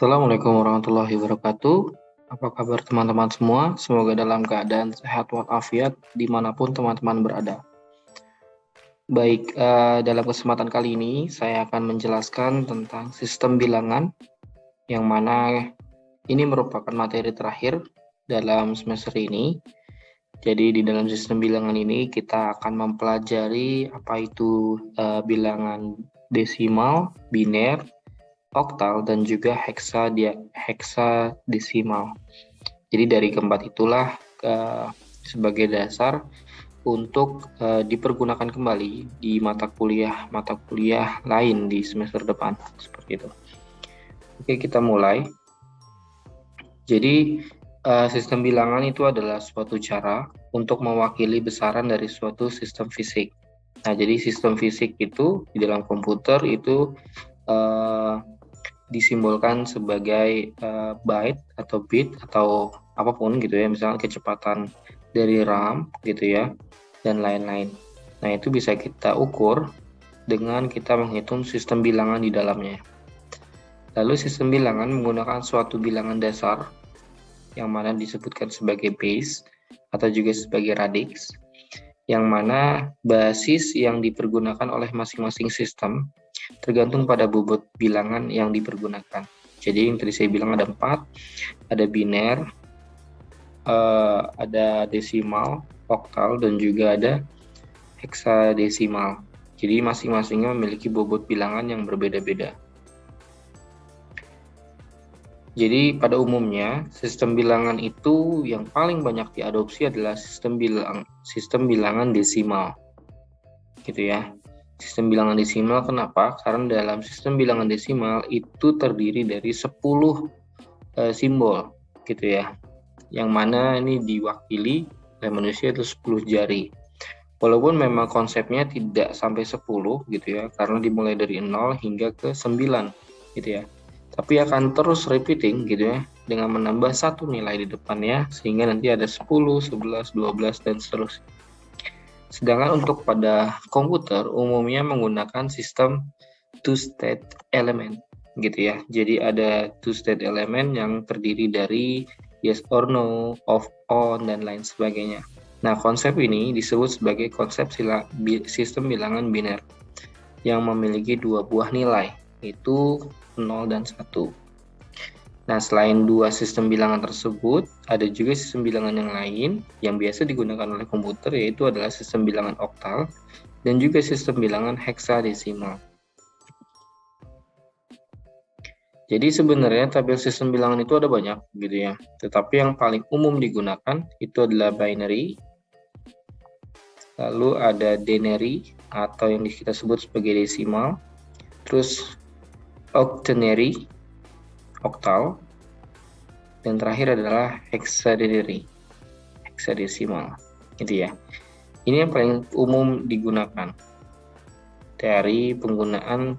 Assalamualaikum warahmatullahi wabarakatuh. Apa kabar teman-teman semua? Semoga dalam keadaan sehat walafiat dimanapun teman-teman berada. Baik, dalam kesempatan kali ini saya akan menjelaskan tentang sistem bilangan, yang mana ini merupakan materi terakhir dalam semester ini. Jadi di dalam sistem bilangan ini kita akan mempelajari apa itu bilangan desimal, biner, oktal, dan juga heksadesimal. Jadi dari keempat itulah sebagai dasar untuk dipergunakan kembali di mata kuliah lain di semester depan, seperti itu. Oke, kita mulai. Jadi sistem bilangan itu adalah suatu cara untuk mewakili besaran dari suatu sistem fisik. Nah, jadi sistem fisik itu di dalam komputer itu disimbolkan sebagai byte atau bit atau apapun gitu ya, misalnya kecepatan dari RAM gitu ya, dan lain-lain. Nah, itu bisa kita ukur dengan kita menghitung sistem bilangan di dalamnya. Lalu sistem bilangan menggunakan suatu bilangan dasar yang mana disebutkan sebagai base atau juga sebagai radix, yang mana basis yang dipergunakan oleh masing-masing sistem tergantung pada bobot bilangan yang dipergunakan. Jadi yang tadi saya bilang ada 4, ada biner, ada desimal, oktal, dan juga ada heksadesimal. Jadi masing-masingnya memiliki bobot bilangan yang berbeda-beda. Jadi pada umumnya sistem bilangan itu yang paling banyak diadopsi adalah sistem bilangan desimal, gitu ya. Sistem bilangan desimal kenapa? Karena dalam sistem bilangan desimal itu terdiri dari 10 simbol, gitu ya. Yang mana ini diwakili oleh manusia itu 10 jari. Walaupun memang konsepnya tidak sampai 10 gitu ya, karena dimulai dari 0 hingga ke 9 gitu ya. Tapi akan terus repeating gitu ya, dengan menambah satu nilai di depannya, sehingga nanti ada 10, 11, 12, dan seterusnya. Sedangkan untuk pada komputer, umumnya menggunakan sistem two-state element gitu ya. Jadi ada two-state element yang terdiri dari yes or no, off, on, dan lain sebagainya. Nah, konsep ini disebut sebagai konsep sistem bilangan biner yang memiliki dua buah nilai, yaitu 0 dan 1. Nah, selain dua sistem bilangan tersebut, ada juga sistem bilangan yang lain yang biasa digunakan oleh komputer, yaitu adalah sistem bilangan oktal dan juga sistem bilangan heksadesimal. Jadi sebenarnya tabel sistem bilangan itu ada banyak gitu ya, tetapi yang paling umum digunakan itu adalah binary, lalu ada denary atau yang kita sebut sebagai desimal, terus octenary, oktal, dan terakhir adalah heksadesimal, gitu ya. Ini yang paling umum digunakan dari penggunaan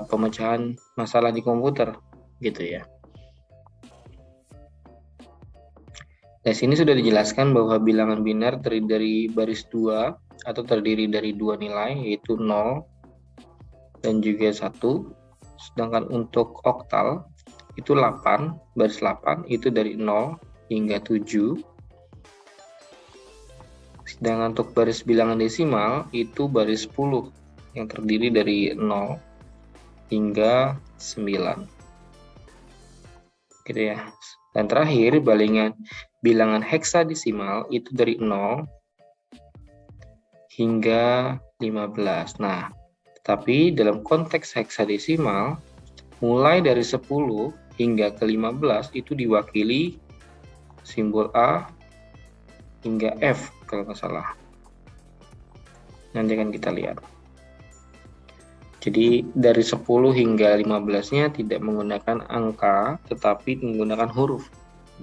pemecahan masalah di komputer, gitu ya. Di sini sudah dijelaskan bahwa bilangan biner terdiri dari baris 2 atau terdiri dari dua nilai, yaitu 0 dan juga 1. Sedangkan untuk oktal itu 8, baris 8 itu dari 0 hingga 7. Sedangkan untuk baris bilangan desimal itu baris 10 yang terdiri dari 0 hingga 9. Gitu ya. Dan terakhir bilangan heksadesimal itu dari 0 hingga 15. Nah, tapi dalam konteks heksadesimal, mulai dari 10 hingga ke 15 itu diwakili simbol A hingga F kalau nggak salah. Nanti akan kita lihat. Jadi dari 10 hingga 15-nya tidak menggunakan angka, tetapi menggunakan huruf.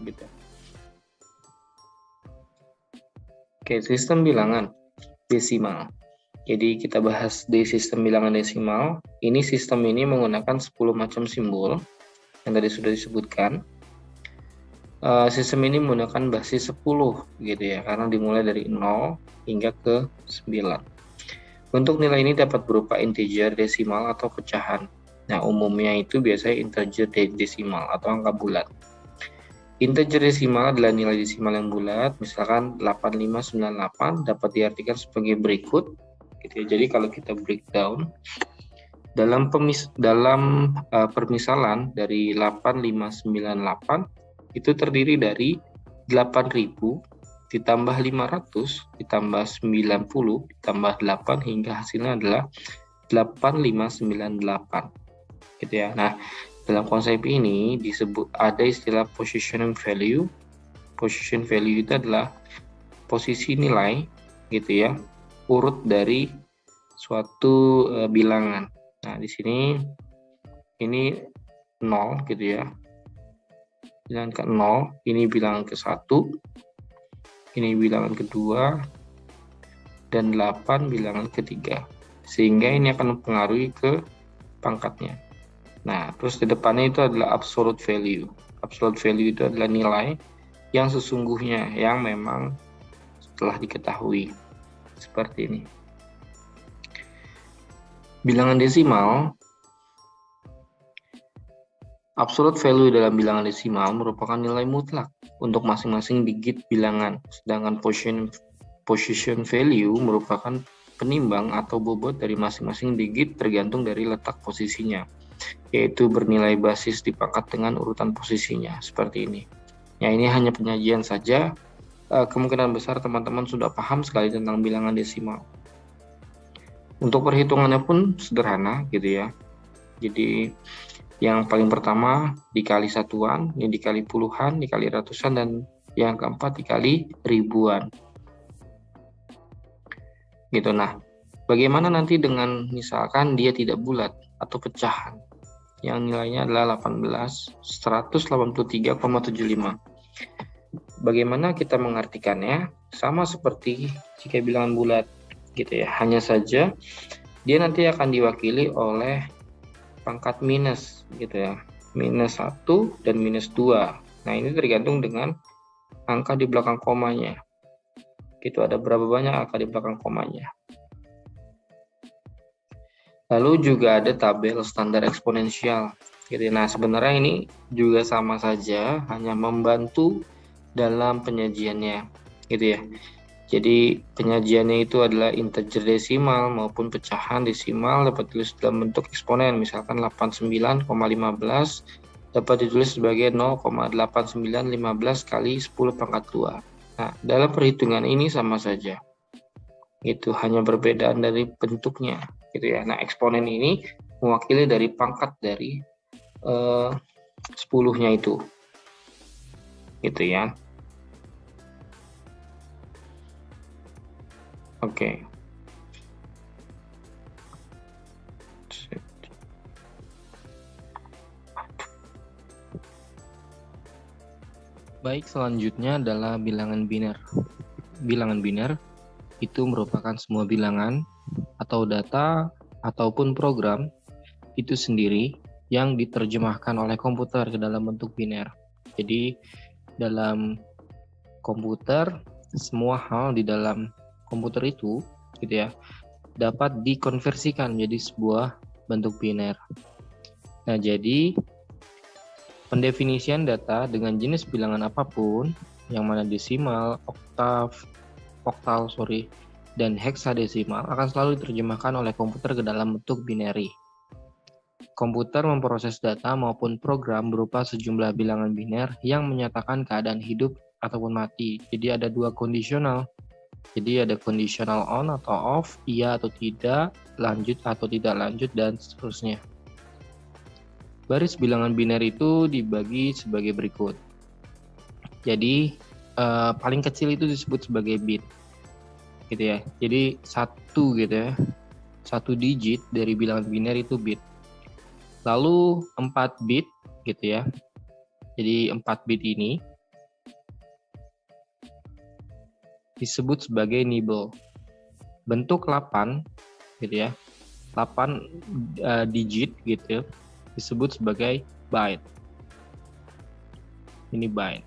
Gitu. Oke, sistem bilangan desimal. Jadi kita bahas di sistem bilangan desimal. Ini sistem ini menggunakan 10 macam simbol yang tadi sudah disebutkan. Sistem ini menggunakan basis 10 gitu ya, karena dimulai dari 0 hingga ke 9. Untuk nilai ini dapat berupa integer, desimal, atau pecahan. Nah, umumnya itu biasanya integer desimal atau angka bulat. Integer desimal adalah nilai desimal yang bulat, misalkan 8598 dapat diartikan sebagai berikut. Gitu ya. Jadi kalau kita breakdown, dalam permisalan dari 8598 itu terdiri dari 8000 ditambah 500 ditambah 90 ditambah 8 hingga hasilnya adalah 8598 gitu ya. Nah, dalam konsep ini disebut ada istilah position value. Position value itu adalah posisi nilai gitu ya, urut dari suatu bilangan. Nah, di sini ini 0 gitu ya. Bilangan ke 0, ini bilangan ke 1, ini bilangan kedua, dan 8 bilangan ketiga. Sehingga ini akan mempengaruhi ke pangkatnya. Nah, terus di depannya itu adalah absolute value. Absolute value itu adalah nilai yang sesungguhnya, yang memang telah diketahui. Seperti ini. Bilangan desimal, absolute value dalam bilangan desimal merupakan nilai mutlak untuk masing-masing digit bilangan, sedangkan position value merupakan penimbang atau bobot dari masing-masing digit tergantung dari letak posisinya, yaitu bernilai basis di pangkat dengan urutan posisinya, seperti ini. Ya, ini hanya penyajian saja. Kemungkinan besar teman-teman sudah paham sekali tentang bilangan desimal. Untuk perhitungannya pun sederhana gitu ya. Jadi yang paling pertama dikali satuan, ini dikali puluhan, dikali ratusan, dan yang keempat dikali ribuan. Gitu. Nah, bagaimana nanti dengan misalkan dia tidak bulat atau pecahan yang nilainya adalah 183,75. Bagaimana kita mengartikannya? Sama seperti jika bilangan bulat gitu ya. Hanya saja dia nanti akan diwakili oleh pangkat minus gitu ya. Minus 1 dan minus 2. Nah, ini tergantung dengan angka di belakang komanya. Gitu, ada berapa banyak angka di belakang komanya. Lalu juga ada tabel standar eksponensial. Gitu. Nah, sebenarnya ini juga sama saja, hanya membantu dalam penyajiannya, gitu ya. Jadi penyajiannya itu adalah integer desimal maupun pecahan desimal dapat ditulis dalam bentuk eksponen, misalkan 89,15 dapat ditulis sebagai 0,8915 kali 10 pangkat 2. Nah, dalam perhitungan ini sama saja. Itu hanya perbedaan dari bentuknya, gitu ya. Nah, eksponen ini mewakili dari pangkat dari 10-nya itu. Gitu ya. Oke. Baik, selanjutnya adalah bilangan biner. Bilangan biner itu merupakan semua bilangan atau data ataupun program itu sendiri yang diterjemahkan oleh komputer ke dalam bentuk biner. Jadi dalam komputer, semua hal di dalam komputer itu gitu ya dapat dikonversikan menjadi sebuah bentuk biner. Nah, jadi pendefinisian data dengan jenis bilangan apapun yang mana desimal, oktal, dan heksadesimal akan selalu diterjemahkan oleh komputer ke dalam bentuk binary. Komputer memproses data maupun program berupa sejumlah bilangan biner yang menyatakan keadaan hidup ataupun mati. Jadi ada dua kondisional. Jadi ada conditional on atau off, iya atau tidak, lanjut atau tidak lanjut, dan seterusnya. Baris bilangan biner itu dibagi sebagai berikut. Jadi paling kecil itu disebut sebagai bit, gitu ya. Jadi 1 gitu ya, 1 digit dari bilangan biner itu bit. Lalu 4 bit gitu ya. Jadi 4 bit ini disebut sebagai nibble. Bentuk 8 gitu ya. 8 digit gitu disebut sebagai byte. Ini byte.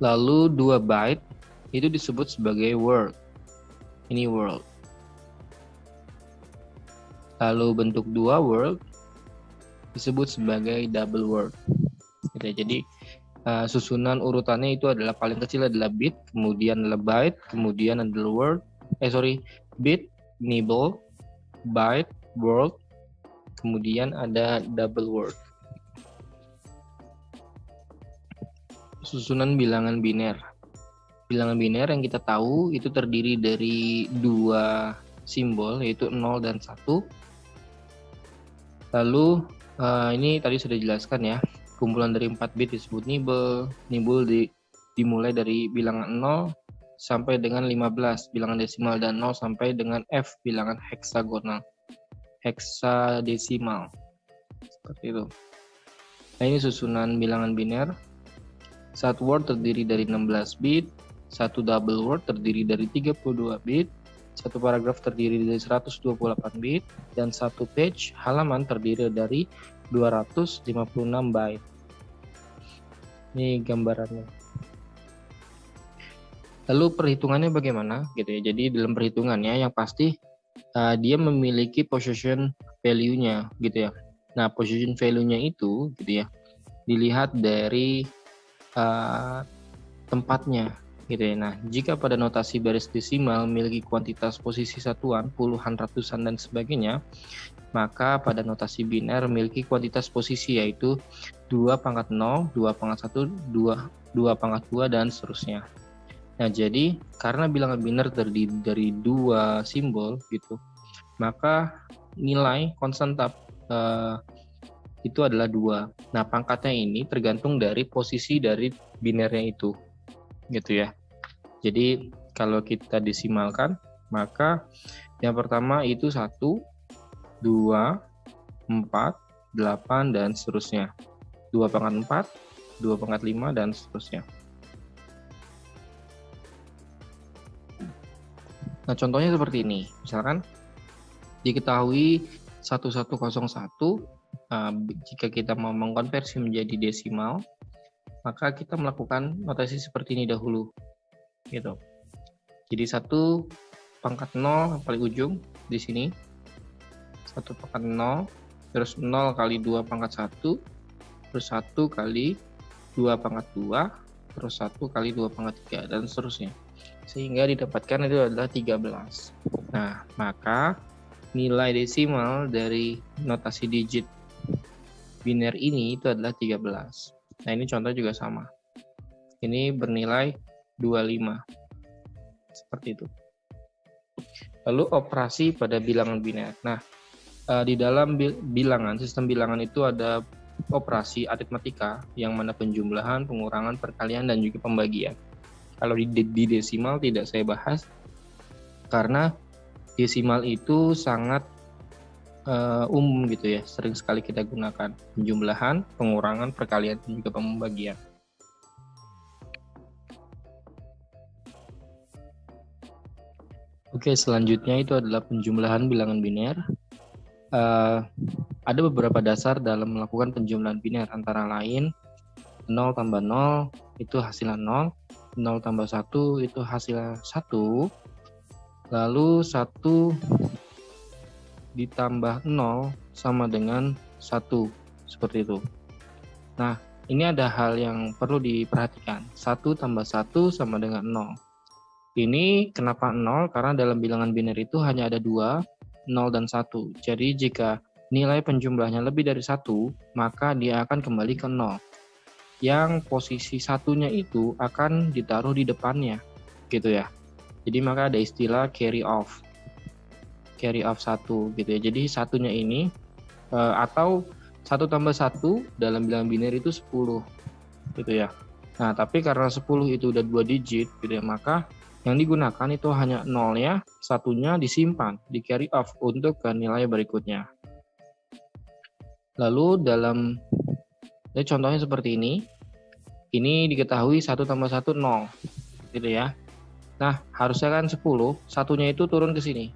Lalu 2 byte itu disebut sebagai word. Ini word. lalu bentuk dua word disebut sebagai double word. Gitu ya. Jadi susunan urutannya itu adalah paling kecil adalah bit, kemudian adalah byte, kemudian adalah word, bit, nibble, byte, word, kemudian ada double word. Susunan bilangan biner. Bilangan biner yang kita tahu itu terdiri dari dua simbol, yaitu 0 dan 1. Lalu ini tadi sudah dijelaskan ya, kumpulan dari 4 bit disebut nibble. Nibble dimulai dari bilangan 0 sampai dengan 15 bilangan desimal, dan 0 sampai dengan F bilangan heksadesimal. Seperti itu. Nah, ini susunan bilangan biner. Satu word terdiri dari 16 bit, satu double word terdiri dari 32 bit, satu paragraf terdiri dari 128 bit, dan satu page halaman terdiri dari 256 byte. Ini gambarannya. Lalu perhitungannya bagaimana gitu ya. Jadi dalam perhitungannya yang pasti dia memiliki position value-nya gitu ya. Nah, position value-nya itu gitu ya, dilihat dari tempatnya gitu ya. Nah, jika pada notasi baris desimal memiliki kuantitas posisi satuan, puluhan, ratusan, dan sebagainya, maka pada notasi biner memiliki kuantitas posisi, yaitu 2/0, 2/1, 2/2, dan seterusnya. Nah, jadi karena bilangan biner terdiri dari dua simbol gitu, maka nilai konstan itu adalah 2. Nah, pangkatnya ini tergantung dari posisi dari binernya itu, gitu ya. Jadi, kalau kita desimalkan, maka yang pertama itu 1, 2, 4, 8, dan seterusnya. 2/4, 2/5, dan seterusnya. Nah, contohnya seperti ini. Misalkan, diketahui 1101, jika kita mau mengkonversi menjadi desimal, maka kita melakukan notasi seperti ini dahulu, gitu. Jadi 1/0 paling ujung di sini, 1/0, terus 0 kali 2/1, terus 1 kali 2/2, terus 1 kali 2/3, dan seterusnya. Sehingga didapatkan itu adalah 13. Nah, maka nilai desimal dari notasi digit biner ini itu adalah 13. Nah, ini contoh juga sama. Ini bernilai 25. Seperti itu. Lalu operasi pada bilangan biner. Nah, di dalam bilangan, sistem bilangan itu ada operasi aritmatika yang mana penjumlahan, pengurangan, perkalian, dan juga pembagian. Kalau di desimal tidak saya bahas, karena desimal itu sangat umum gitu ya, sering sekali kita gunakan penjumlahan, pengurangan, perkalian, dan juga pembagian. Oke, selanjutnya itu adalah penjumlahan bilangan biner. Ada beberapa dasar dalam melakukan penjumlahan biner, antara lain 0 tambah 0 itu hasilnya 0, 0 tambah 1 itu hasilnya 1, lalu 1 ditambah 0 sama dengan 1, seperti itu. Nah, ini ada hal yang perlu diperhatikan. 1 tambah 1 sama dengan 0. Ini kenapa 0? Karena dalam bilangan biner itu hanya ada 2, 0 dan 1. Jadi jika nilai penjumlahnya lebih dari 1, maka dia akan kembali ke 0. Yang posisi satunya itu akan ditaruh di depannya, gitu ya. Jadi maka ada istilah carry off 1 gitu ya. Jadi satunya ini atau 1 tambah 1 dalam bilangan biner itu 10 gitu ya. Nah, tapi karena 10 itu udah 2 digit gitu ya, maka yang digunakan itu hanya 0-nya, satunya disimpan, di carry off untuk ke nilai berikutnya. Lalu dalam contohnya seperti ini. Ini diketahui 1 tambah 1 0 gitu ya. Nah, harusnya kan 10, satunya itu turun ke sini.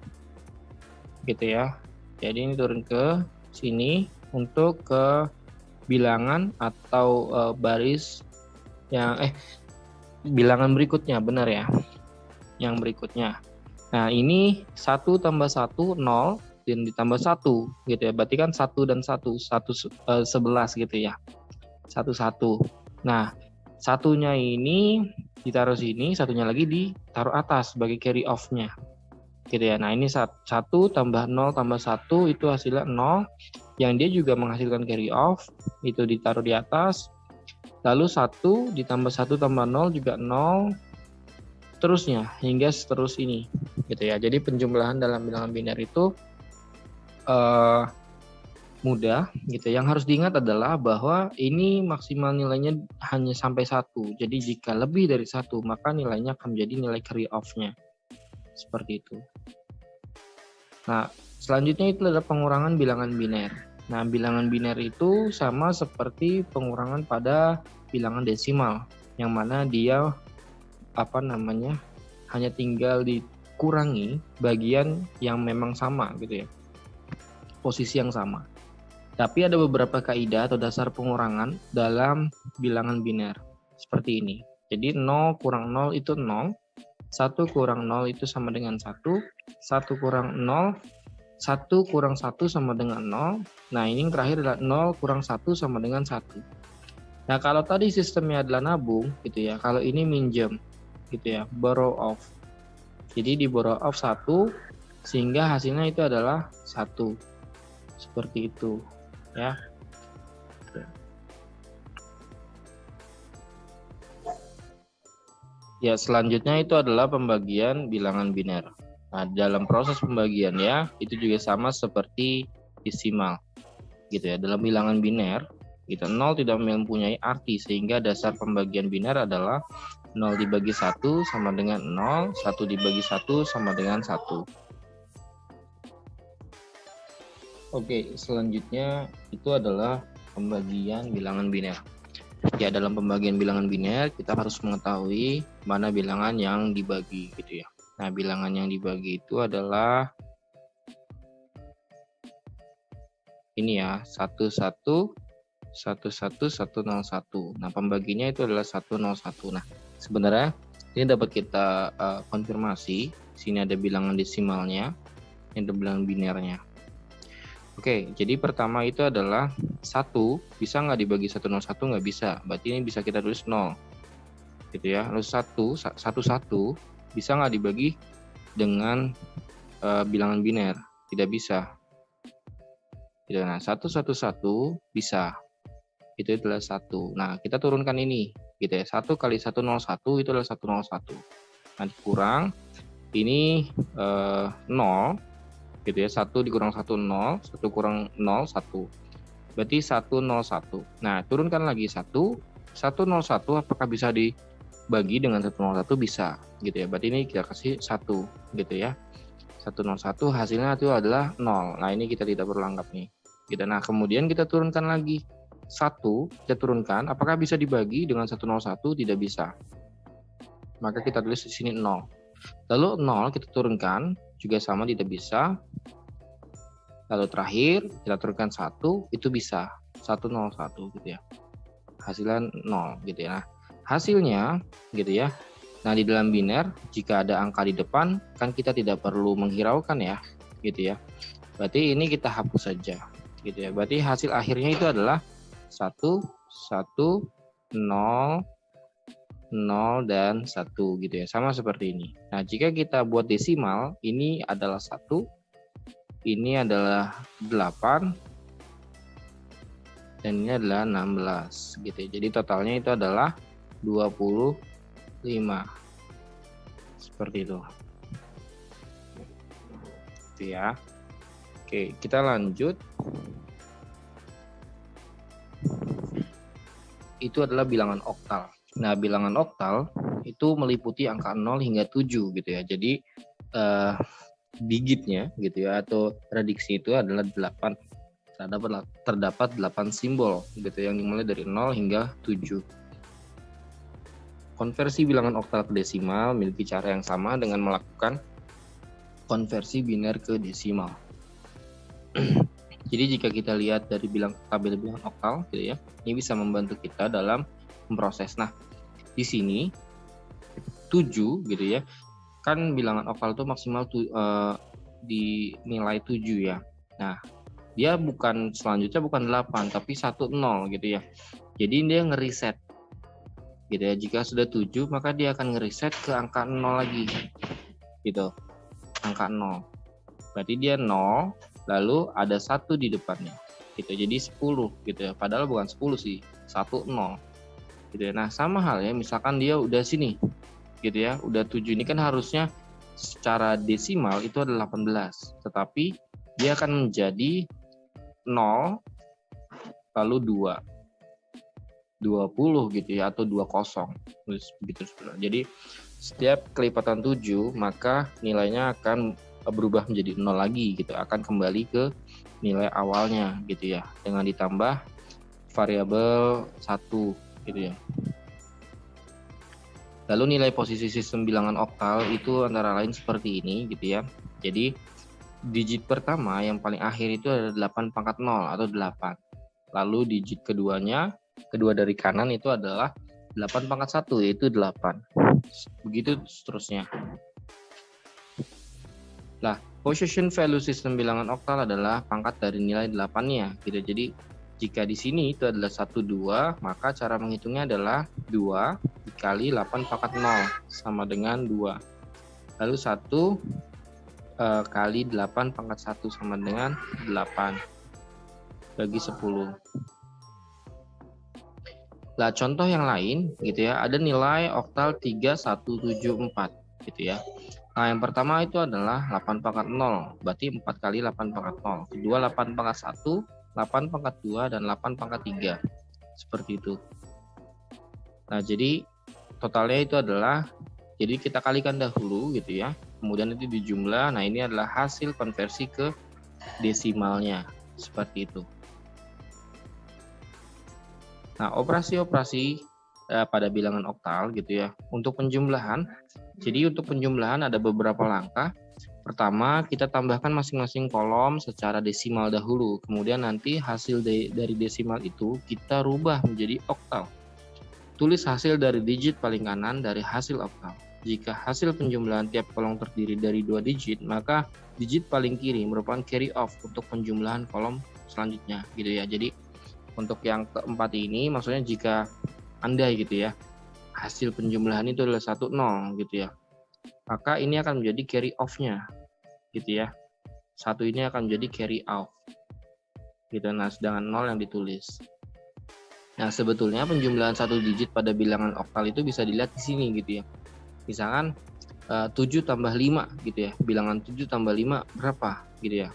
Gitu ya. Jadi ini turun ke sini untuk ke bilangan atau baris yang bilangan berikutnya, benar ya. Yang berikutnya. Nah, ini 1 tambah 1 0, dan ditambah 1 gitu ya. Berarti kan 1 dan 1, 11 gitu ya. 1. Nah, satunya ini ditaruh sini, satunya lagi ditaruh atas sebagai carry off-nya. Gitu ya. Nah, ini 1 tambah 0 tambah 1 itu hasilnya 0. Yang dia juga menghasilkan carry off, itu ditaruh di atas. Lalu 1 ditambah 1 tambah 0 juga 0. Terusnya hingga seterus ini gitu ya. Jadi penjumlahan dalam bilangan biner itu mudah gitu. Yang harus diingat adalah bahwa ini maksimal nilainya hanya sampai 1. Jadi jika lebih dari 1 maka nilainya akan menjadi nilai carry off-nya. Seperti itu. Nah, selanjutnya itu adalah pengurangan bilangan biner. Nah, bilangan biner itu sama seperti pengurangan pada bilangan desimal, yang mana dia hanya tinggal dikurangi bagian yang memang sama gitu ya, posisi yang sama. Tapi ada beberapa kaidah atau dasar pengurangan dalam bilangan biner seperti ini. Jadi 0 kurang 0 itu 0, 1 kurang 0 itu sama dengan 1, 1 kurang 0, 1 kurang 1 sama dengan 0. Nah, ini yang terakhir adalah 0 kurang 1 sama dengan 1. Nah, kalau tadi sistemnya adalah nabung gitu ya, kalau ini minjem gitu ya, borrow off. Jadi di borrow off 1 sehingga hasilnya itu adalah 1. Seperti itu ya. Ya, selanjutnya itu adalah pembagian bilangan biner. Nah, dalam proses pembagian ya, itu juga sama seperti desimal gitu ya. Dalam bilangan biner, gitu, 0 tidak mempunyai arti sehingga dasar pembagian biner adalah 0 dibagi 1 sama dengan 0, 1 dibagi 1 sama dengan 1. Oke, selanjutnya itu adalah pembagian bilangan biner. Ya, dalam pembagian bilangan biner kita harus mengetahui mana bilangan yang dibagi gitu ya. Nah, bilangan yang dibagi itu adalah ini ya, 11 101. Nah, pembaginya itu adalah 101. Nah, sebenarnya ini dapat kita konfirmasi. Sini ada bilangan desimalnya, ini ada bilangan binernya. Oke, jadi pertama itu adalah 1 bisa nggak dibagi 101? Nggak bisa. Berarti ini bisa kita tulis 0. Gitu ya. Lalu 1 bisa nggak dibagi dengan bilangan biner? Tidak bisa. Gitu. Nah, 111 bisa. Itu adalah 1. Nah, kita turunkan ini gitu ya. 1 kali 101 itu adalah 101. Nanti kurang ini 0 gitu ya. 1 dikurang 1 0, 1 kurang 0 1. Berarti 101. Nah, turunkan lagi 1. 101 apakah bisa dibagi dengan 101? Bisa gitu ya. Berarti ini kita kasih 1 gitu ya. 101 hasilnya itu adalah 0. Nah, ini kita tidak perlu anggap nih. Gitu. Nah, kemudian kita turunkan lagi 1, kita turunkan, apakah bisa dibagi dengan 101? Tidak bisa. Maka kita tulis di sini 0. Lalu 0 kita turunkan, juga sama tidak bisa. Lalu terakhir kita turunkan 1, itu bisa. 101 gitu ya. Hasilnya 0 gitu ya. Nah, hasilnya gitu ya. Nah, di dalam biner jika ada angka di depan kan kita tidak perlu menghiraukan ya, gitu ya. Berarti ini kita hapus saja gitu ya. Berarti hasil akhirnya itu adalah 1, 1, 0, 0, dan 1 gitu ya. Sama seperti ini. Nah, jika kita buat desimal, ini adalah 1, ini adalah 8, dan ini adalah 16 gitu ya. Jadi totalnya itu adalah 25. Seperti itu. Gitu ya. Oke, kita lanjut. Itu adalah bilangan oktal. Nah, bilangan oktal itu meliputi angka 0 hingga 7 gitu ya. Jadi digitnya gitu ya atau prediksi itu adalah 8. Terdapat 8 simbol gitu yang dimulai dari 0 hingga 7. Konversi bilangan oktal ke desimal memiliki cara yang sama dengan melakukan konversi biner ke desimal. Jadi jika kita lihat dari tabel bilangan oktal gitu ya, ini bisa membantu kita dalam memproses. Nah, di sini 7 gitu ya. Kan bilangan oktal itu maksimal di nilai 7 ya. Nah, dia selanjutnya bukan 8 tapi 10 gitu ya. Jadi dia ngeriset gitu ya. Jika sudah 7 maka dia akan ngeriset ke angka 0 lagi gitu. Angka 0. Berarti dia 0 lalu ada 1 di depannya. Gitu. Jadi 10 gitu ya. Padahal bukan 10 sih, 10 gitu ya. Nah, sama halnya misalkan dia udah sini gitu ya. Udah 7 ini kan harusnya secara desimal itu adalah 18, tetapi dia akan menjadi 0 lalu 2 20 gitu ya, atau 20 begitu. Jadi setiap kelipatan 7 maka nilainya akan berubah menjadi 0 lagi gitu, akan kembali ke nilai awalnya gitu ya, dengan ditambah variabel 1 gitu ya. Lalu nilai posisi sistem bilangan oktal itu antara lain seperti ini gitu ya. Jadi digit pertama yang paling akhir itu ada 8 pangkat 0 atau 8. Lalu digit kedua dari kanan itu adalah 8 pangkat 1 yaitu 8. Begitu seterusnya. Nah, position value sistem bilangan oktal adalah pangkat dari nilai 8-nya gitu. Jadi jika di sini itu adalah 1 2, maka cara menghitungnya adalah 2 dikali 8 pangkat 0 sama dengan 2. Lalu 1 kali 8 pangkat 1 sama dengan 8 bagi 10. Nah, contoh yang lain gitu ya, ada nilai oktal 3174 gitu ya. Nah, yang pertama itu adalah 8 pangkat 0, berarti 4 kali 8 pangkat 0. Kedua 8 pangkat 1, 8 pangkat 2, dan 8 pangkat 3. Seperti itu. Nah, jadi totalnya itu adalah, jadi kita kalikan dahulu gitu ya. Kemudian itu dijumlah, nah ini adalah hasil konversi ke desimalnya. Seperti itu. Nah, operasi-operasi pada bilangan oktal gitu ya. Untuk penjumlahan, jadi untuk penjumlahan ada beberapa langkah. Pertama, kita tambahkan masing-masing kolom secara desimal dahulu. Kemudian nanti hasil dari desimal itu kita rubah menjadi oktal. Tulis hasil dari digit paling kanan dari hasil oktal. Jika hasil penjumlahan tiap kolom terdiri dari 2 digit, maka digit paling kiri merupakan carry off untuk penjumlahan kolom selanjutnya gitu ya. Jadi untuk yang keempat ini maksudnya jika andai gitu ya hasil penjumlahan itu adalah 10 gitu ya, maka ini akan menjadi carry off-nya gitu ya. 1 ini akan menjadi carry off gitu. Nah, sedangkan 0 yang ditulis. Nah, sebetulnya penjumlahan 1 digit pada bilangan oktal itu bisa dilihat di sini gitu ya. Misalkan 7 tambah 5 gitu ya. Bilangan 7 tambah 5 berapa gitu ya.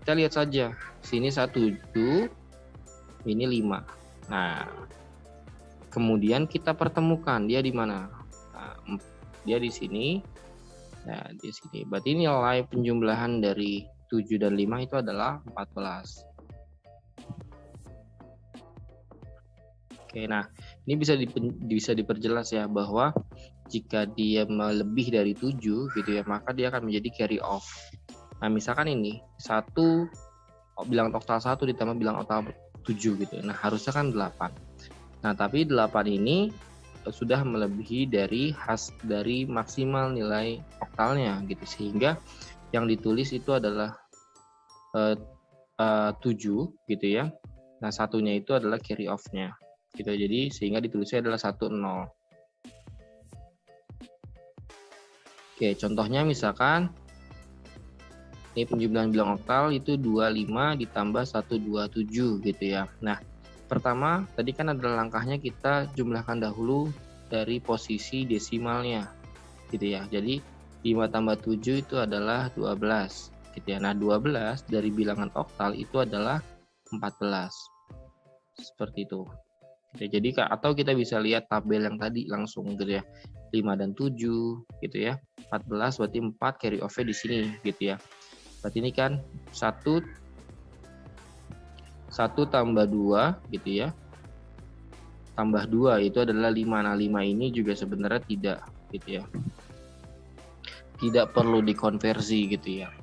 Kita lihat saja. Sini 7, ini 5. Nah, kemudian kita pertemukan dia di mana? Nah, dia di sini. Nah, di sini. Berarti nilai penjumlahan dari 7 dan 5 itu adalah 14. Oke, nah ini bisa diperjelas ya bahwa jika dia melebih dari 7 gitu ya, maka dia akan menjadi carry off. Nah, misalkan ini bilangan oktal 1 ditambah bilangan oktal 7 gitu. Nah, harusnya kan 8. Nah, tapi 8 ini sudah melebihi dari maksimal nilai oktalnya gitu, sehingga yang ditulis itu adalah 7 gitu ya. Nah, satunya itu adalah carry off-nya gitu. Jadi sehingga ditulisnya adalah 10. Oke, contohnya misalkan ini penjumlahan bilangan oktal itu 25 ditambah 127 gitu ya. Nah, pertama tadi kan adalah langkahnya kita jumlahkan dahulu dari posisi desimalnya gitu ya. Jadi 5 tambah 7 itu adalah 12 gitu ya. Nah, 12 dari bilangan oktal itu adalah 14. Seperti itu. Jadi atau kita bisa lihat tabel yang tadi langsung gitu ya. 5 dan 7 gitu ya. 14 berarti 4 carry off di sini gitu ya. Berarti ini kan 1 tambah 2 gitu ya. Tambah 2 itu adalah 5. Nah, 5 ini juga sebenarnya tidak gitu ya. Tidak perlu dikonversi gitu ya.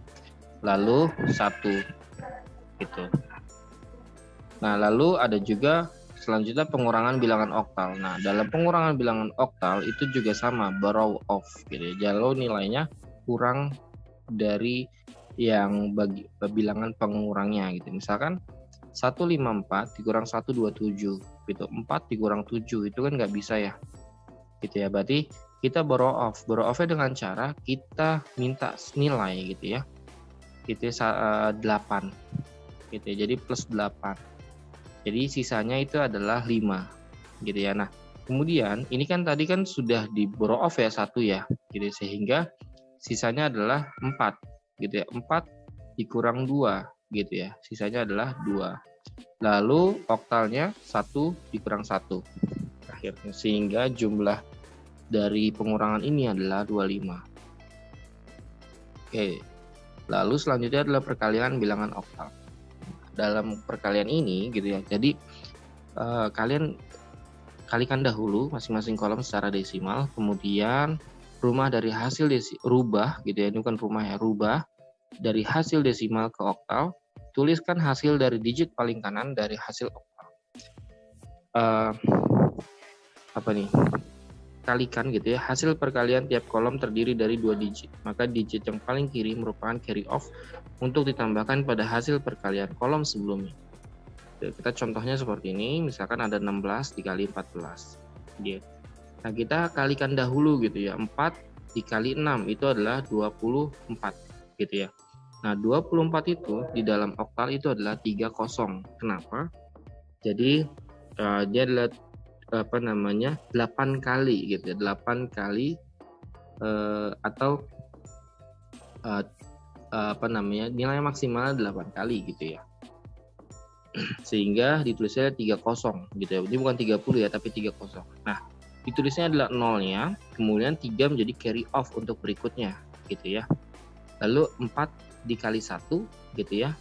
Lalu 1 gitu. Nah, lalu ada juga selanjutnya pengurangan bilangan oktal. Nah, dalam pengurangan bilangan oktal itu juga sama, borrow off gitu ya. Kalau nilainya kurang dari yang bagi bilangan pengurangnya gitu. Misalkan 154 dikurang 127 gitu. 4 dikurang 7 itu kan nggak bisa ya. Gitu ya. Berarti kita borrow off. Borrow off-nya dengan cara kita minta nilai gitu ya. Gitu ya, 8 gitu ya. Jadi plus 8. Jadi sisanya itu adalah 5 gitu ya. Nah, kemudian ini kan tadi kan sudah di borrow off ya 1 ya. Gitu ya, sehingga sisanya adalah 4 gitu ya. 4 dikurang 2 gitu ya. Sisanya adalah 2. Lalu oktalnya 1 dikurang 1 akhirnya, sehingga jumlah dari pengurangan ini adalah 25. Oke. Lalu selanjutnya adalah perkalian bilangan oktal. Dalam perkalian ini gitu ya. Jadi kalian kalikan dahulu masing-masing kolom secara desimal, kemudian rubah dari hasil rubah gitu ya. Ini bukan rumah ya, rubah dari hasil desimal ke oktal. Tuliskan hasil dari digit paling kanan dari hasil oktal. Apa nih? Kalikan gitu ya, hasil perkalian tiap kolom terdiri dari 2 digit. Maka digit yang paling kiri merupakan carry off untuk ditambahkan pada hasil perkalian kolom sebelumnya. Kita contohnya seperti ini, misalkan ada 16 dikali 14. Nah, kita kalikan dahulu gitu ya, 4 dikali 6 itu adalah 24 gitu ya. Nah, 24 itu di dalam oktal itu adalah 30. Kenapa? Jadi dia adalah 8 kali gitu ya, 8 kali atau nilai maksimal 8 kali gitu ya. Sehingga ditulisnya 30 gitu ya. Ini bukan 30 ya, tapi 30. Nah, ditulisnya adalah nolnya, kemudian 3 menjadi carry off untuk berikutnya gitu ya. Lalu 4 dikali 1 gitu ya.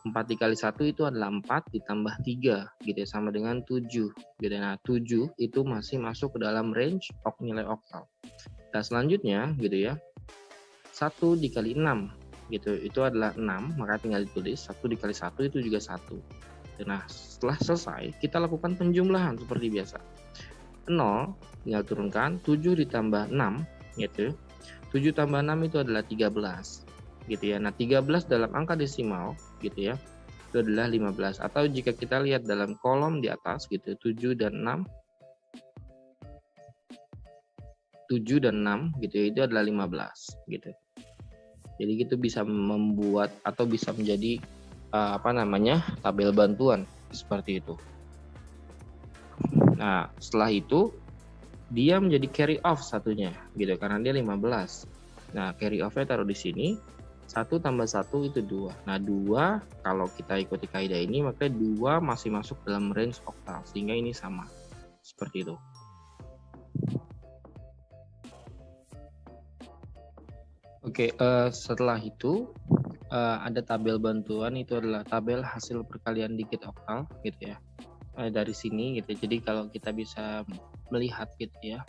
4 dikali 1 itu adalah 4 ditambah 3 gitu ya, sama dengan 7 gitu. Nah, 7 itu masih masuk ke dalam range nilai oktal. Nah, selanjutnya gitu ya, 1 dikali 6 gitu, itu adalah 6, maka tinggal ditulis 1 dikali 1 itu juga 1. Nah, setelah selesai kita lakukan penjumlahan seperti biasa. 0 tinggal turunkan, 7 ditambah 6 gitu. 7 tambah 6 itu adalah 13 gitu ya. Nah, 13 dalam angka desimal gitu ya, itu adalah 15. Atau jika kita lihat dalam kolom di atas gitu, 7 dan 6 gitu ya, itu adalah 15 gitu. Jadi itu bisa membuat atau bisa menjadi tabel bantuan seperti itu. Nah, setelah itu dia menjadi carry off satunya gitu karena dia 15. Nah, carry off-nya taruh di sini. 1 tambah 1 itu 2. Nah, 2 kalau kita ikuti kaidah ini maka 2 masih masuk dalam range oktal sehingga ini sama. Seperti itu. Oke, setelah itu ada tabel bantuan, itu adalah tabel hasil perkalian digit oktal gitu ya. Dari sini gitu. Jadi kalau kita bisa melihat gitu ya,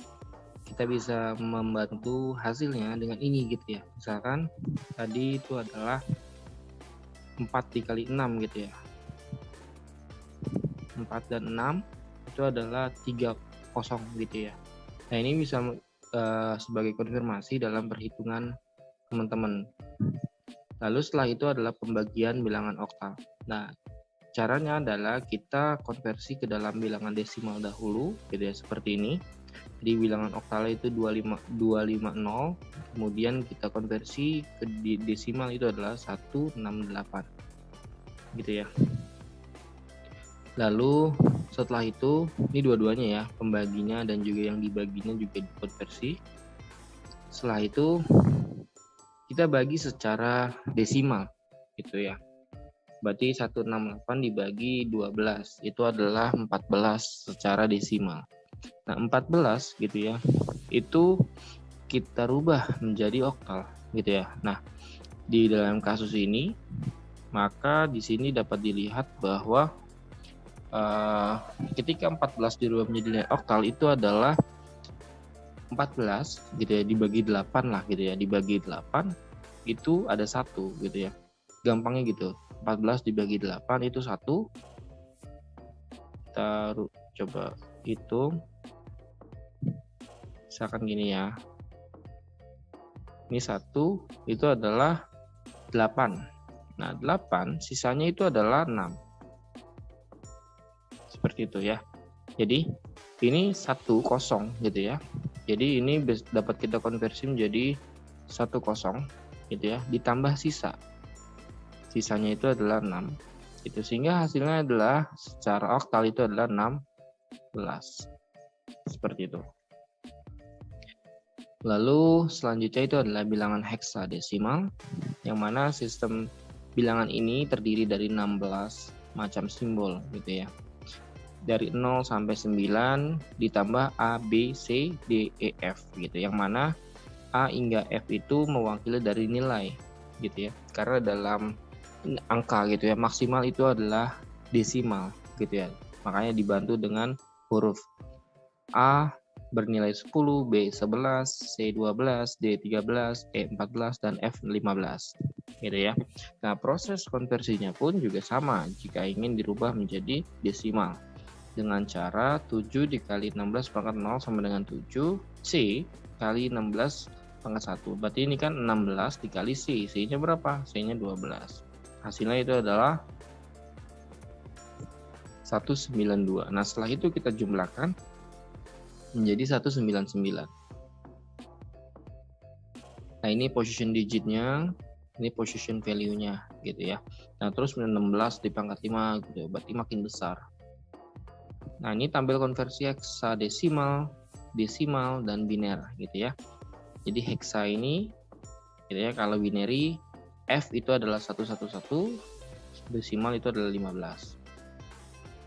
kita bisa membantu hasilnya dengan ini gitu ya. Misalkan tadi itu adalah 4 dikali 6 gitu ya. 4 dan 6 itu adalah 30 gitu ya. Nah, ini bisa sebagai konfirmasi dalam perhitungan teman-teman. Lalu setelah itu adalah pembagian bilangan oktal. Nah, caranya adalah kita konversi ke dalam bilangan desimal dahulu gitu ya, seperti ini. Di bilangan oktal itu 250, kemudian kita konversi ke desimal itu adalah 168 gitu ya. Lalu setelah itu ini dua-duanya ya, pembaginya dan juga yang dibaginya juga dikonversi. Setelah itu kita bagi secara desimal gitu ya. Berarti 168 dibagi 12 itu adalah 14 secara desimal. Nah, 14 gitu ya, itu kita rubah menjadi oktal gitu ya. Nah, di dalam kasus ini maka di sini dapat dilihat bahwa ketika 14 dirubah menjadi nilai oktal itu adalah 14 gitu ya dibagi 8 lah gitu ya, dibagi 8 itu ada 1 gitu ya. Gampangnya gitu. 14 dibagi 8 itu 1. Kita coba hitung. Misalkan gini ya. Ini 1 itu adalah 8. Nah, 8 sisanya itu adalah 6. Seperti itu ya. Jadi ini 10 gitu ya. Jadi ini dapat kita konversi menjadi 10 gitu ya, ditambah sisa. Sisanya itu adalah 6. Itu sehingga hasilnya adalah secara oktal itu adalah 16. Seperti itu. Lalu selanjutnya itu adalah bilangan heksadesimal, yang mana sistem bilangan ini terdiri dari 16 macam simbol gitu ya. Dari 0 sampai 9 ditambah A, B, C, D, E, F gitu. Yang mana A hingga F itu mewakili dari nilai gitu ya. Karena dalam angka gitu ya, maksimal itu adalah desimal gitu ya. Makanya dibantu dengan huruf A bernilai 10, B 11, C 12, D 13, E 14, dan F 15 gitu ya. Nah, proses konversinya pun juga sama jika ingin dirubah menjadi desimal dengan cara 7 dikali 16 pangkat 0 sama dengan 7, C kali 16 pangkat 1. Berarti ini kan 16 dikali C. C-nya berapa? C-nya 12. Hasilnya itu adalah 192. Nah, setelah itu kita jumlahkan menjadi 199. Nah, ini position digitnya, ini position value-nya gitu ya. Nah, terus 16 dipangkat 5 gitu, berarti makin besar. Nah, ini tampil konversi heksadesimal, desimal, dan biner gitu ya. Jadi heksa ini gitu ya, kalau binary F itu adalah 111, desimal itu adalah 15.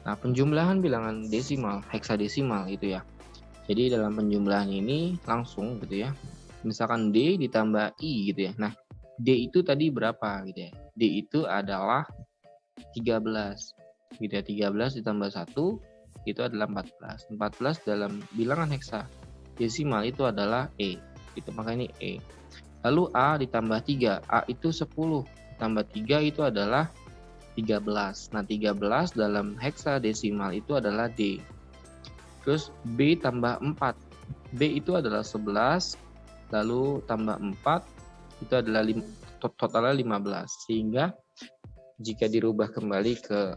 Nah, penjumlahan bilangan desimal, heksadesimal itu ya. Jadi dalam penjumlahan ini langsung gitu ya. Misalkan D ditambah I gitu ya. Nah, D itu tadi berapa gitu ya? D itu adalah 13. Gitu ya, 13 ditambah 1 itu adalah 14. 14 dalam bilangan heksadesimal itu adalah E. Gitu, maka ini E. Lalu A ditambah 3. A itu 10 tambah 3 itu adalah 13. Nah, 13 dalam heksadesimal itu adalah D. Terus B tambah 4. B itu adalah 11, lalu tambah 4, itu adalah totalnya 15. Sehingga jika dirubah kembali ke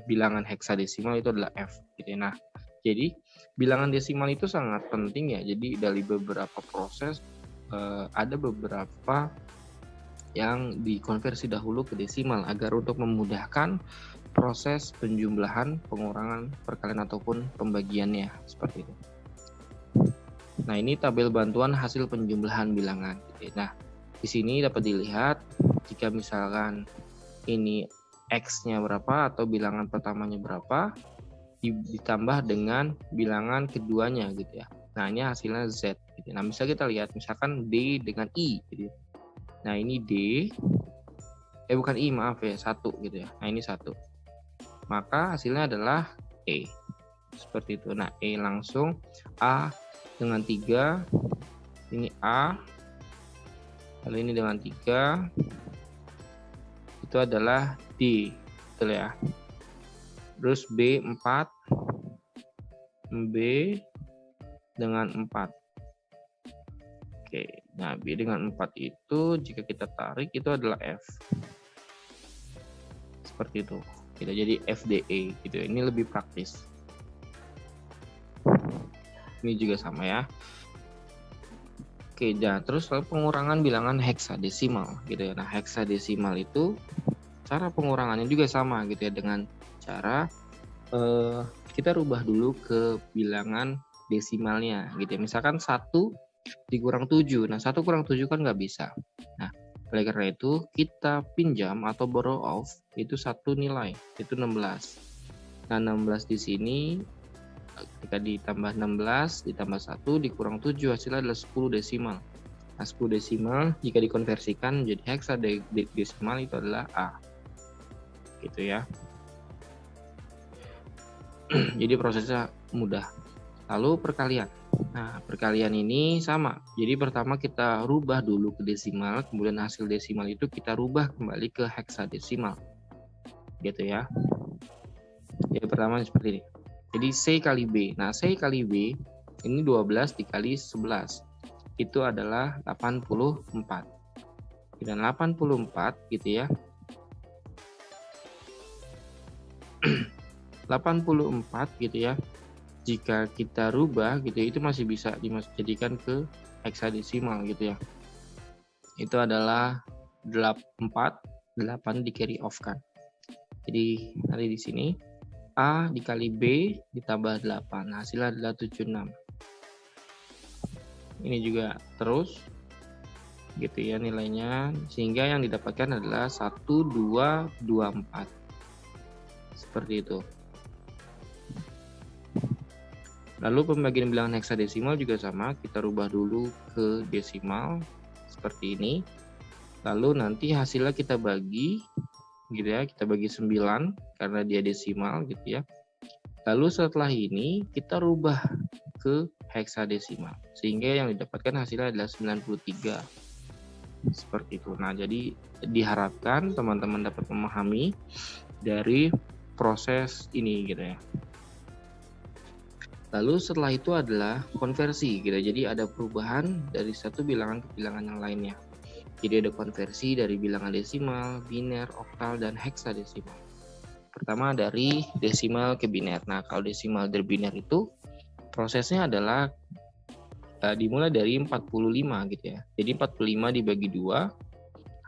bilangan heksadesimal itu adalah F. Gitu. Nah, jadi bilangan desimal itu sangat penting ya. Jadi dari beberapa proses, ada beberapa yang dikonversi dahulu ke desimal agar untuk memudahkan proses penjumlahan, pengurangan, perkalian ataupun pembagiannya seperti itu. Nah, ini tabel bantuan hasil penjumlahan bilangan. Nah, di sini dapat dilihat jika misalkan ini X-nya berapa atau bilangan pertamanya berapa ditambah dengan bilangan keduanya gitu ya. Nah, ini hasilnya Z gitu. Nah, bisa kita lihat misalkan D dengan I gitu. Nah, ini D bukan I, maaf ya, 1 gitu ya. Nah, ini 1. Maka hasilnya adalah E. Seperti itu. Nah, E langsung A dengan 3. Ini A. Lalu ini dengan 3. Itu adalah D. Betul ya. Terus B 4. B dengan 4. Oke. Nah, B dengan 4 itu jika kita tarik itu adalah F. Seperti itu. Kita jadi FDE gitu. Ini lebih praktis. Ini juga sama ya. Oke, nah terus pengurangan bilangan heksadesimal gitu ya. Nah, heksadesimal itu cara pengurangannya juga sama gitu ya, dengan cara kita rubah dulu ke bilangan desimalnya gitu ya. Misalkan 1 dikurang 7. Nah, 1 kurang 7 kan nggak bisa. Nah, oleh karena itu kita pinjam atau borrow off itu satu nilai, itu 16. Nah, 16 di sini ketika ditambah 16 ditambah 1 dikurang 7 hasilnya adalah 10 desimal. Nah, 10 desimal jika dikonversikan menjadi heksadesimal itu adalah A. Gitu ya. Jadi prosesnya mudah. Lalu perkalian. Nah, perkalian ini sama. Jadi pertama kita rubah dulu ke desimal, kemudian hasil desimal itu kita rubah kembali ke heksadesimal. Gitu ya. Jadi pertama seperti ini. Jadi C kali B. Nah, C kali B ini 12 dikali 11. Itu adalah 84. dan 84 gitu ya. 84 gitu ya. Jika kita rubah gitu ya, itu masih bisa dijadikan ke heksadesimal gitu ya. Itu adalah 8 di carry off kan. Jadi nanti di sini A dikali B ditambah 8. Hasilnya adalah 76. Ini juga terus gitu ya nilainya, sehingga yang didapatkan adalah 1224. Seperti itu. Lalu pembagian bilangan heksadesimal juga sama, kita rubah dulu ke desimal seperti ini. Lalu nanti hasilnya kita bagi gitu ya, kita bagi 9 karena dia desimal gitu ya. Lalu setelah ini kita rubah ke heksadesimal sehingga yang didapatkan hasilnya adalah 93. Seperti itu. Nah, jadi diharapkan teman-teman dapat memahami dari proses ini gitu ya. Lalu setelah itu adalah konversi gitu. Jadi ada perubahan dari satu bilangan ke bilangan yang lainnya. Jadi ada konversi dari bilangan desimal, biner, oktal, dan heksadesimal. Pertama dari desimal ke biner. Nah, kalau desimal dari biner itu prosesnya adalah dimulai dari 45 gitu ya. Jadi 45 dibagi 2,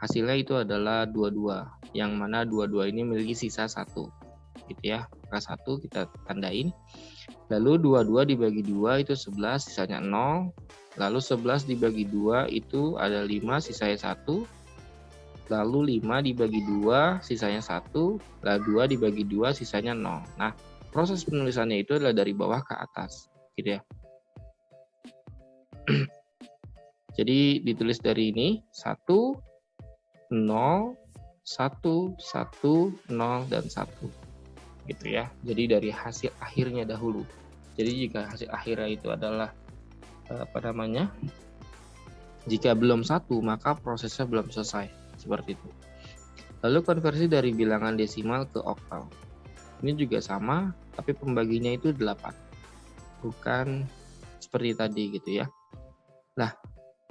hasilnya itu adalah 22. Yang mana 22 ini memiliki sisa 1 gitu ya. Maka 1 kita tandain. Lalu 22 dibagi 2 itu 11, sisanya 0. Lalu 11 dibagi 2 itu ada 5, sisanya 1. Lalu 5 dibagi 2, sisanya 1. Lalu 2 dibagi 2, sisanya 0. Nah, proses penulisannya itu adalah dari bawah ke atas, gitu ya. Jadi ditulis dari ini 1, 0, 1, 1, 0, dan 1. Gitu ya. Jadi dari hasil akhirnya dahulu. Jadi jika hasil akhirnya itu adalah jika belum 1 maka prosesnya belum selesai, seperti itu. Lalu konversi dari bilangan desimal ke oktal. Ini juga sama, tapi pembaginya itu 8. Bukan seperti tadi gitu ya. Nah,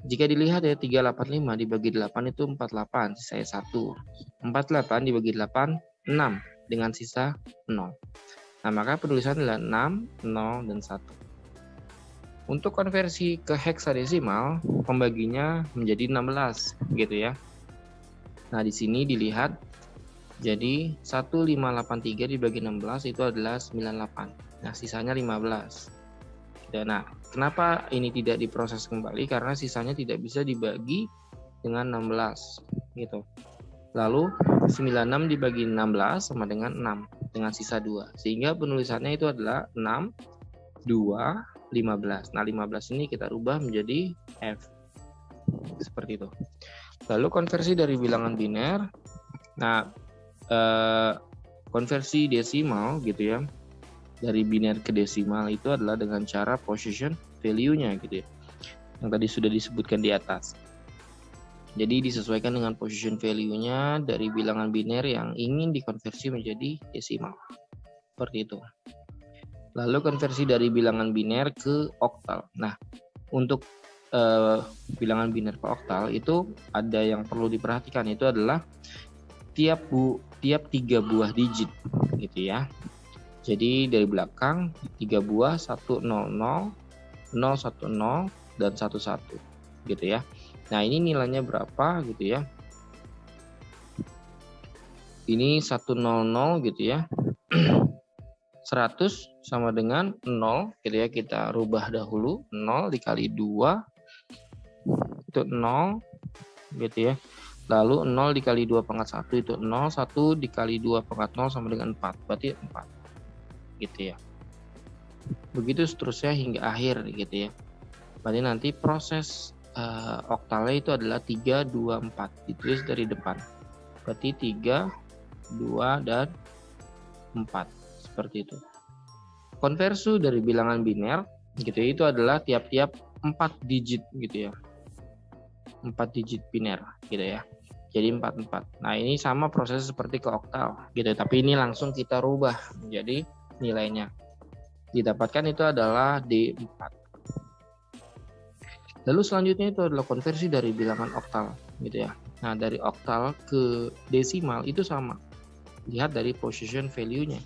jika dilihat ya 385 dibagi 8 itu 48, sisanya 1. 48 dibagi 8 6 dengan sisa 0. Nah, maka penulisan adalah 6, 0, dan 1. Untuk konversi ke heksadesimal, pembaginya menjadi 16 gitu ya. Nah, di sini dilihat jadi 1583 dibagi 16 itu adalah 98. Nah, sisanya 15. Nah, kenapa ini tidak diproses kembali? Karena sisanya tidak bisa dibagi dengan 16 gitu. Lalu 96 dibagi 16 sama dengan 6 dengan sisa 2. Sehingga penulisannya itu adalah 6, 2, 15. Nah, 15 ini kita rubah menjadi F. Seperti itu. Lalu konversi dari bilangan biner. Nah, konversi desimal gitu ya. Dari biner ke desimal itu adalah dengan cara position value-nya gitu ya. Yang tadi sudah disebutkan di atas. Jadi disesuaikan dengan position value-nya dari bilangan biner yang ingin dikonversi menjadi desimal. Seperti itu. Lalu konversi dari bilangan biner ke oktal. Nah, untuk bilangan biner ke oktal itu ada yang perlu diperhatikan, itu adalah tiap 3 buah digit gitu ya. Jadi dari belakang 3 buah 100, 010, dan 11 gitu ya. Nah, ini nilainya berapa gitu ya. Ini 100 gitu ya. 100 sama dengan 0 gitu ya. Kita rubah dahulu. 0 dikali 2 itu 0 gitu ya. Lalu 0 dikali 2 pangkat 1 itu 0. 1 dikali 2 pangkat 0 sama dengan 4. Berarti 4 gitu ya. Begitu seterusnya hingga akhir gitu ya. Berarti nanti proses oktalnya itu adalah 3, 2, 4. Ditulis dari depan. Berarti 3, 2, dan 4. Seperti itu. Konversi dari bilangan biner gitu ya, itu adalah tiap-tiap 4 digit gitu ya. 4 digit biner gitu ya. Jadi 44. Nah, ini sama proses seperti ke oktal gitu, tapi ini langsung kita rubah menjadi nilainya. Didapatkan itu adalah D4. Lalu selanjutnya itu adalah konversi dari bilangan oktal gitu ya. Nah, dari oktal ke desimal itu sama. Lihat dari position value-nya.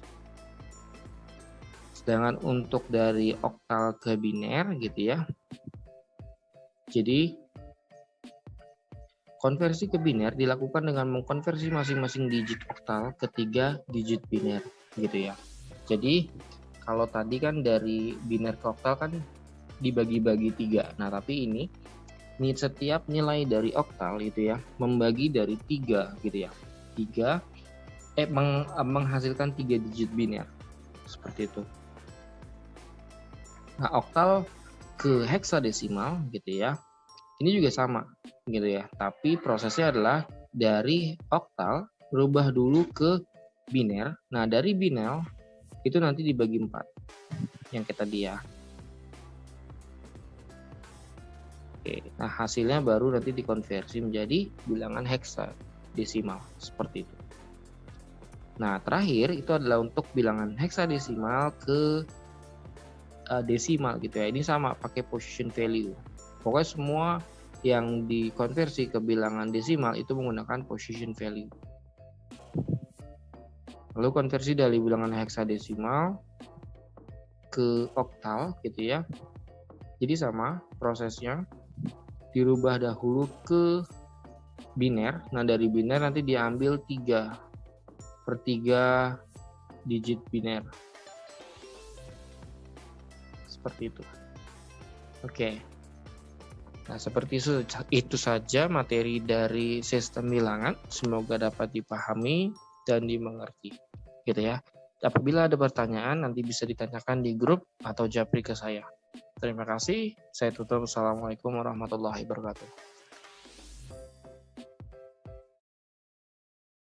Sedangkan untuk dari oktal ke biner gitu ya. Jadi konversi ke biner dilakukan dengan mengkonversi masing-masing digit oktal ke 3 digit biner gitu ya. Jadi kalau tadi kan dari biner ke oktal kan dibagi-bagi 3. Nah, tapi ini setiap nilai dari oktal itu ya membagi dari 3 gitu ya. Menghasilkan 3 digit biner. Seperti itu. Nah, oktal ke heksadesimal gitu ya. Ini juga sama gitu ya. Tapi prosesnya adalah dari oktal berubah dulu ke biner. Nah, dari biner itu nanti dibagi 4 yang kita dia. Oke, nah hasilnya baru nanti dikonversi menjadi bilangan heksadesimal seperti itu. Nah, terakhir itu adalah untuk bilangan heksadesimal ke desimal gitu ya. Ini sama pakai position value. Pokoknya semua yang dikonversi ke bilangan desimal itu menggunakan position value. Lalu konversi dari bilangan heksadesimal ke oktal gitu ya. Jadi sama prosesnya, dirubah dahulu ke biner. Nah, dari biner nanti diambil 3/3 digit biner. Seperti itu. Oke. Nah, seperti itu saja materi dari sistem bilangan. Semoga dapat dipahami dan dimengerti. Gitu ya. Apabila ada pertanyaan, nanti bisa ditanyakan di grup atau japri ke saya. Terima kasih. Saya tutup. Assalamualaikum warahmatullahi wabarakatuh.